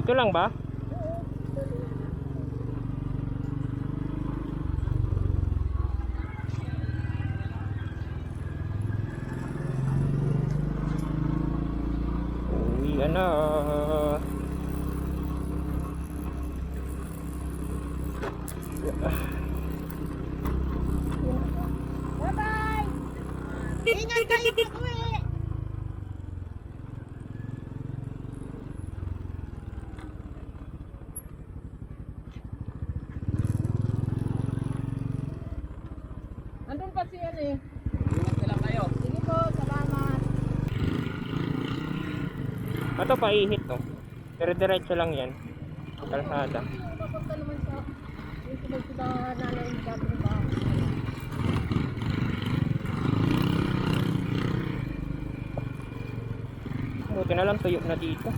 Dito lang ba? Uwi na. Bye-bye! Ingat kayo pag-uwi! Andun pa si ano eh. Iwan lang kayo. Sige po, salamat. Ito paihit to. Pero diretso lang yan. Kalsada. Papunta naman sa yung sila nanay ni Gabi ba? Buti na lang tuyo na dito.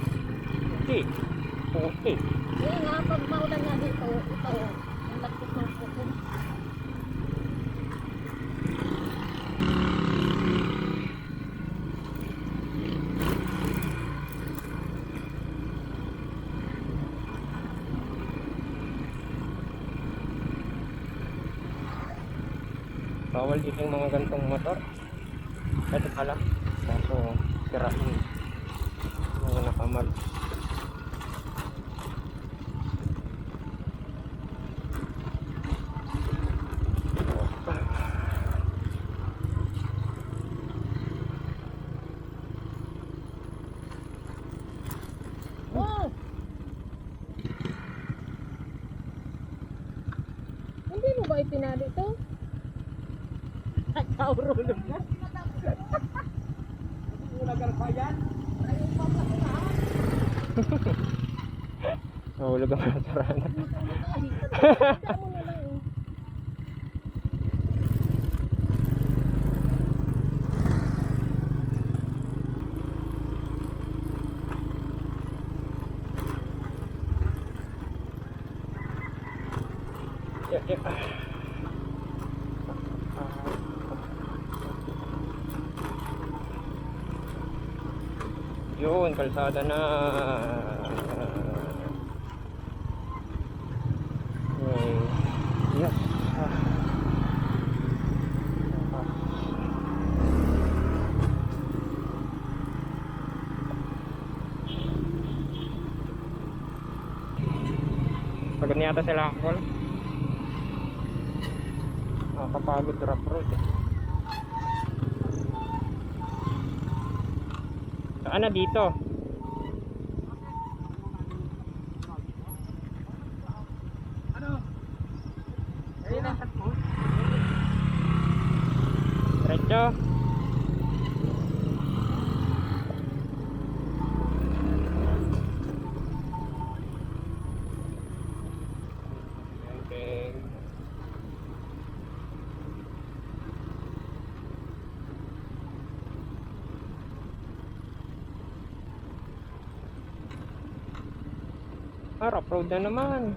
Hindi. Puti. Yan nga, pag maulan nga dito, ito, ang lakit ng puto. Bawal dito yung mga gantong motor. Ito pala. Kaso, sirain. Mga nakamag. Oh! Hindi mo ba ipinali ito? Nagkaurulog na. Ulagal pa yan. Mahulog ang mga sarana. Damo na lang eh. Yun, kalsada na. Okay. Yes. Pagod niya ata sila ako. Nakakapagod drop road eh. Saan na dito? Ano? Ayun na. Diretso. Okay. Rough road na naman.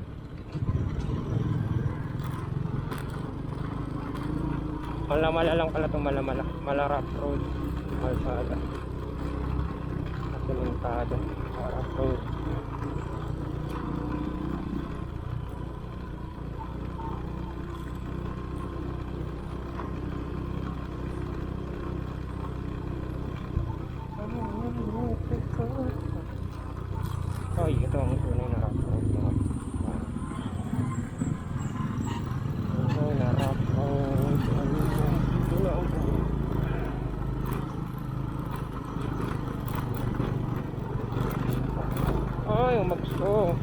Malamala lang pala itong malamala. Rough road. Kalsada. Simentado. Rough road. Ay, ito ang tunay na rough road. Tunay na rough road. Ay, umagso.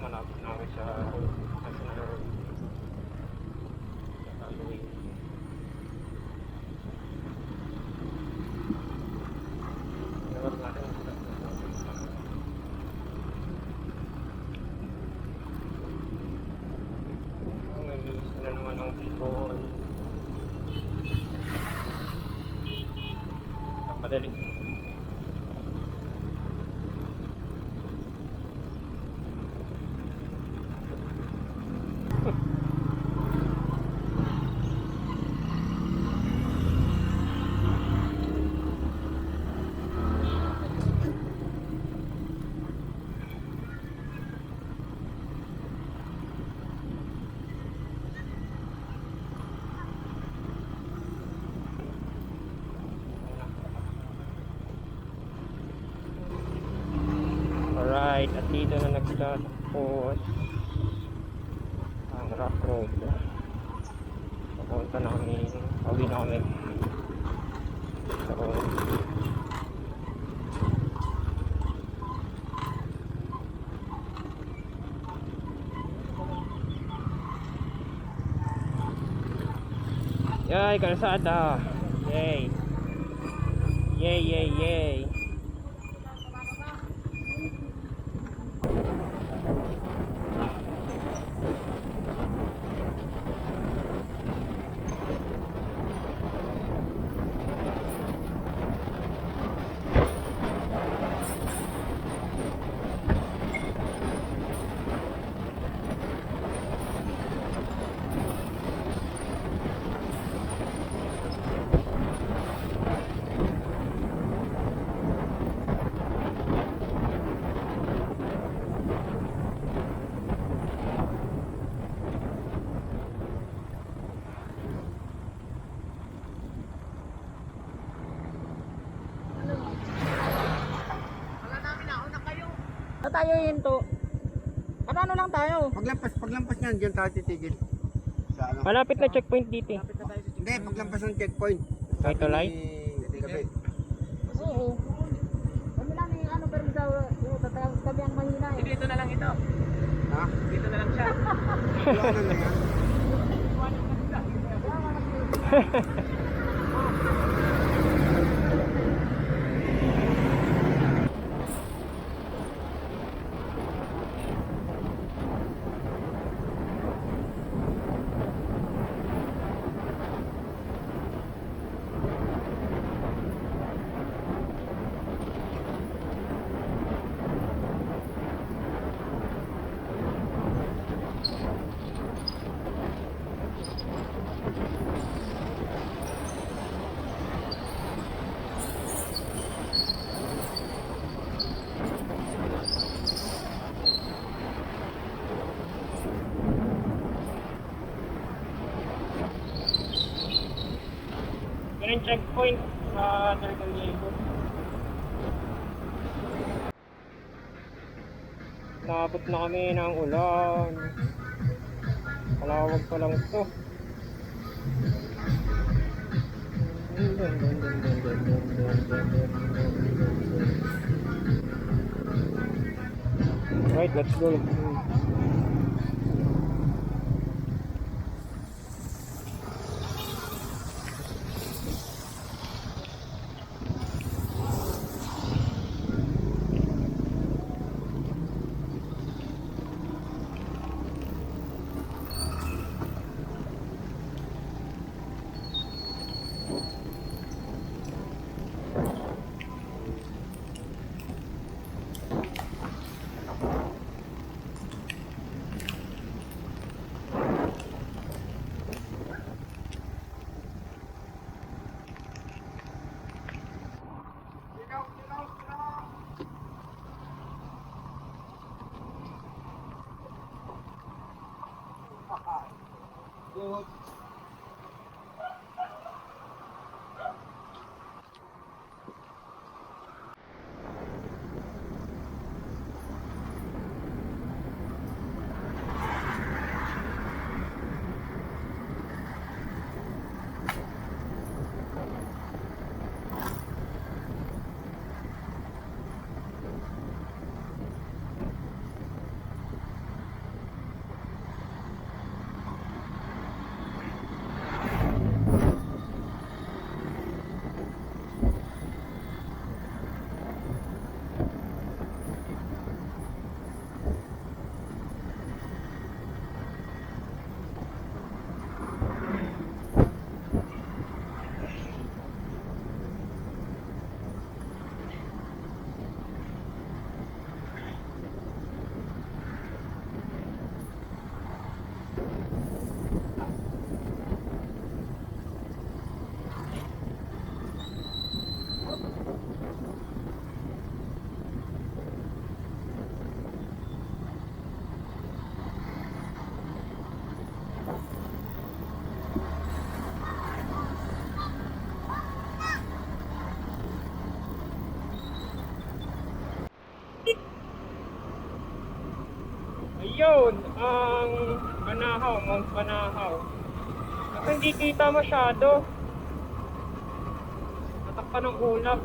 Malapit na kami sa National Road. nagmamadali. Alright, at dito na nagtatapos ang rock road. Papunta na kami, pauwi na kami. So, yay, kalsada. Yay. Yay, yay, yay. Ano tayo hinto? Ano lang tayo? Paglampas niyan, diyan tayo titigil. Sa ano? Malapit na checkpoint dito. Hindi, paglampas ng checkpoint. May tulay? Gabi. Oo. Kami lang yung ano pero sa tabi ang mahina eh. Dito na lang ito. Ha? Dito na lang siya. Wala na yan. Yan ang checkpoint sa Dargaliego. Naabot na kami ng ulan. Kalawag pa lang ito. Right, let's go. yun, ang Banahaw, Mount Banahaw. Hindi kita masyado. Natakpan ng ulap.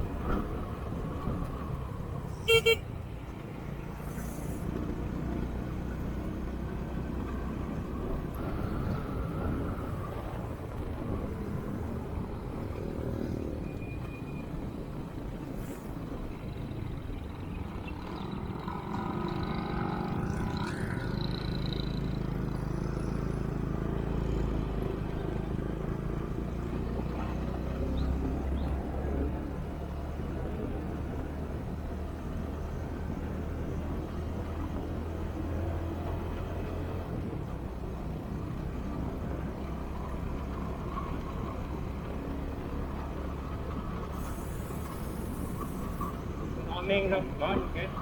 Aming lasban, guys.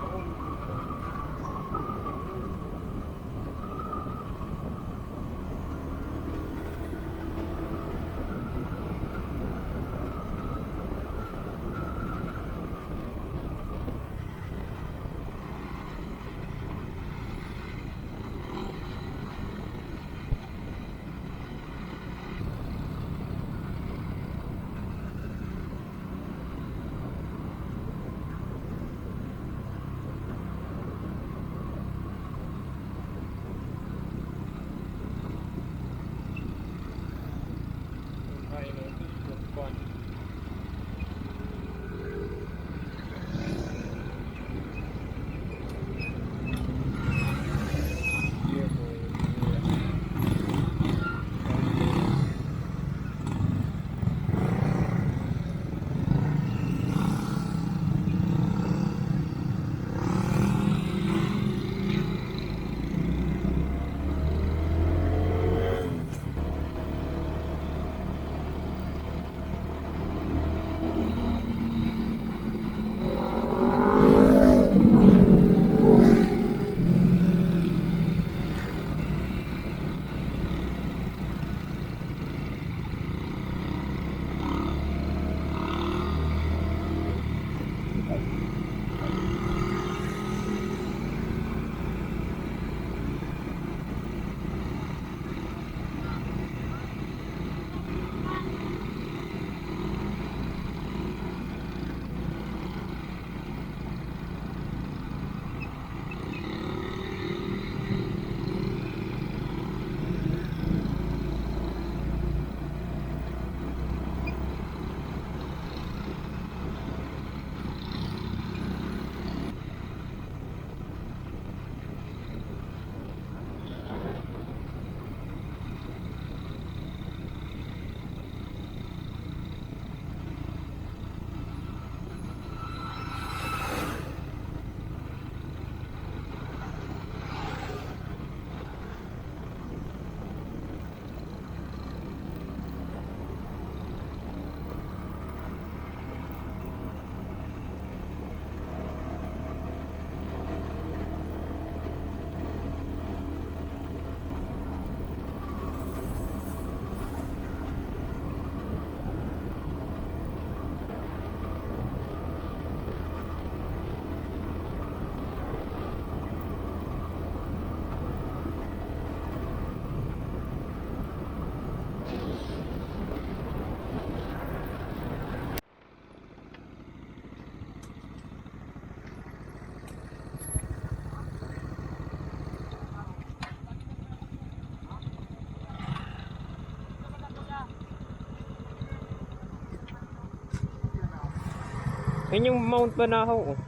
Yun yung Mount Banahaw, oh.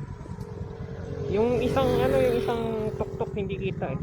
Yung isang yung isang tuktok hindi kita eh.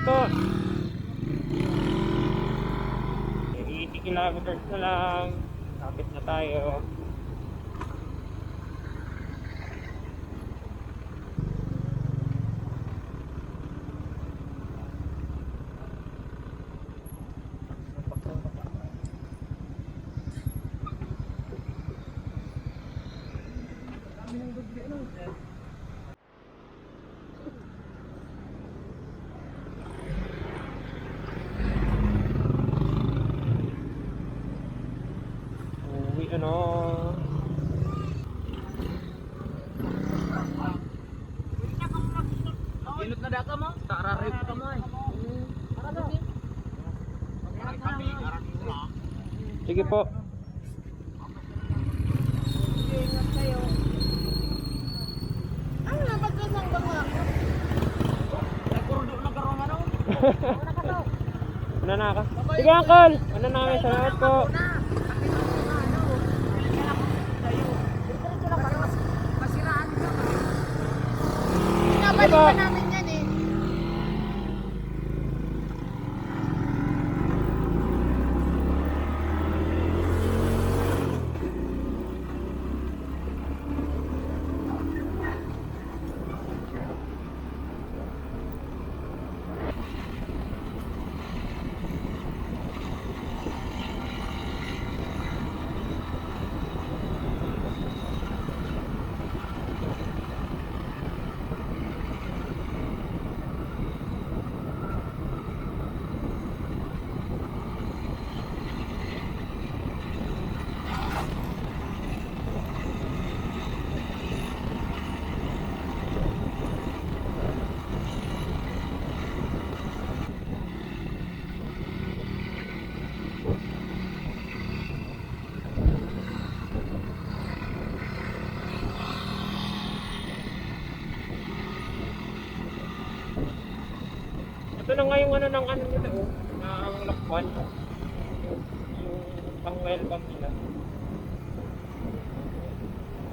po. 80 kilometers na lang. Kapit na tayo. Uwi ano. Inot na daka mo? Tararip ka mo eh. Sige po. Ano na pagkasang banga? Nagkurdo na karong ano? Ano na ka? Sige uncle. Ano namin? Salamat po. Pinabalik Diba? pa namin yan eh. Ito na nga yung ano ng ano nila oh. Ang lakwan. Yung pang welcome nila.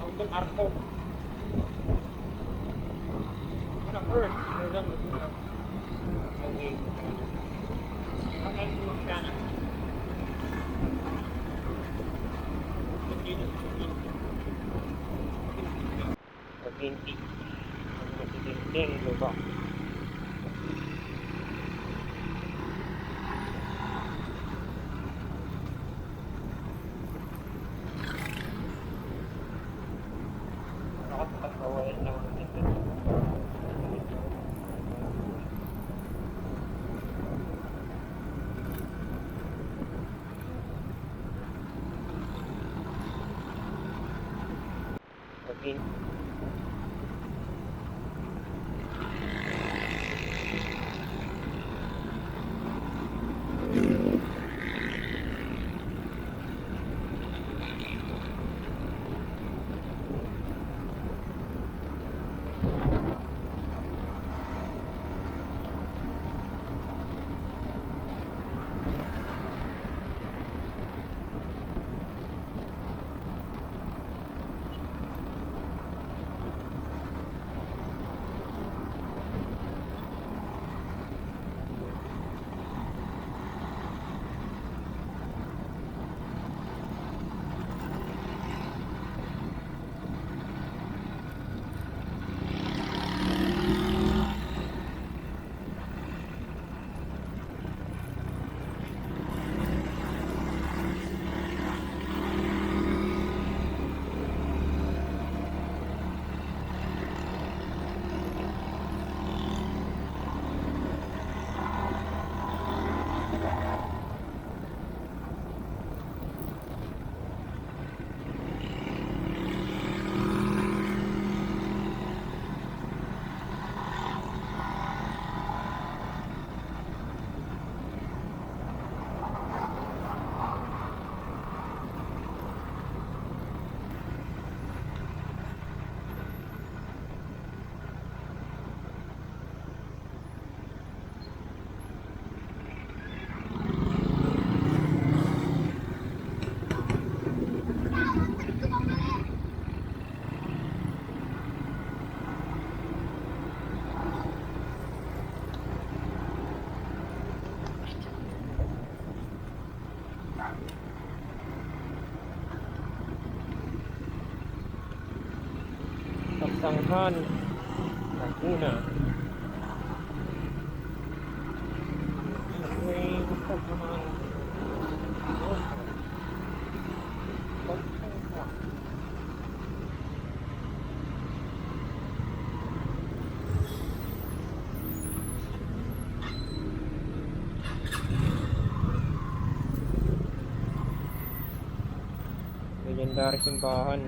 Ang doon arko. Ano earth? Ano lang ito na. Okay. Ang ano siya na. Pag-inti. Pag-inting lupa. Nakapagpawal lang ito. Okay. Simbahan. Laguna. May simbahan. Legendary simbahan.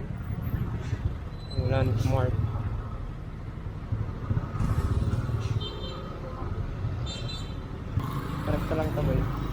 Ang landmark. Sarap ka lang kamay.